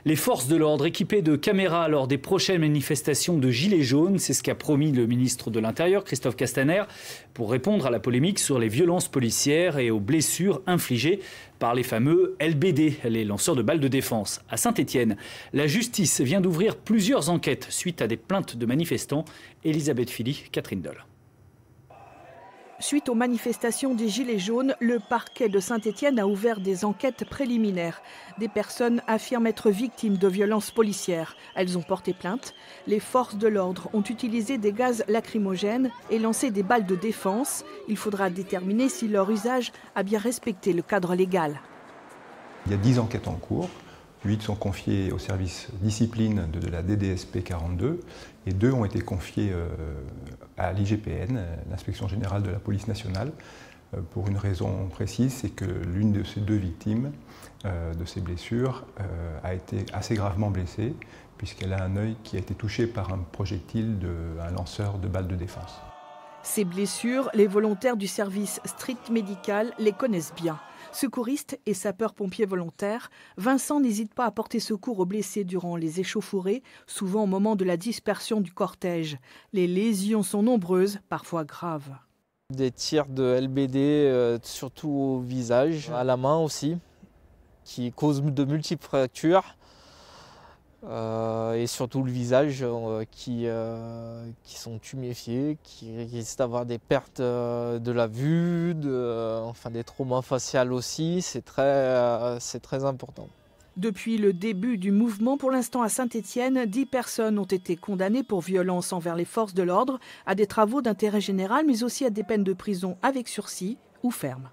Les forces de l'ordre équipées de caméras lors des prochaines manifestations de Gilets jaunes, c'est ce qu'a promis le ministre de l'Intérieur, Christophe Castaner, pour répondre à la polémique sur les violences policières et aux blessures infligées par les fameux LBD, les lanceurs de balles de défense. À Saint-Étienne, la justice vient d'ouvrir plusieurs enquêtes suite à des plaintes de manifestants. Elisabeth Philly, Catherine Doll. Suite aux manifestations des Gilets jaunes, le parquet de Saint-Étienne a ouvert des enquêtes préliminaires. Des personnes affirment être victimes de violences policières. Elles ont porté plainte. Les forces de l'ordre ont utilisé des gaz lacrymogènes et lancé des balles de défense. Il faudra déterminer si leur usage a bien respecté le cadre légal. Il y a 10 enquêtes en cours. 8 sont confiées au service discipline de la DDSP 42 et 2 ont été confiées à l'IGPN, l'inspection générale de la police nationale, pour une raison précise, c'est que l'une de ces 2 victimes de ces blessures a été assez gravement blessée puisqu'elle a un œil qui a été touché par un projectile d'un lanceur de balles de défense. Ces blessures, les volontaires du service strict médical les connaissent bien. Secouriste et sapeur-pompier volontaire, Vincent n'hésite pas à porter secours aux blessés durant les échauffourées, souvent au moment de la dispersion du cortège. Les lésions sont nombreuses, parfois graves. Des tirs de LBD, surtout au visage, à la main aussi, qui causent de multiples fractures. Et surtout le visage qui sont tuméfiés, qui risquent d'avoir des pertes de la vue, enfin des traumas faciaux aussi, c'est très important. Depuis le début du mouvement, pour l'instant à Saint-Étienne, 10 personnes ont été condamnées pour violence envers les forces de l'ordre, à des travaux d'intérêt général, mais aussi à des peines de prison avec sursis ou ferme.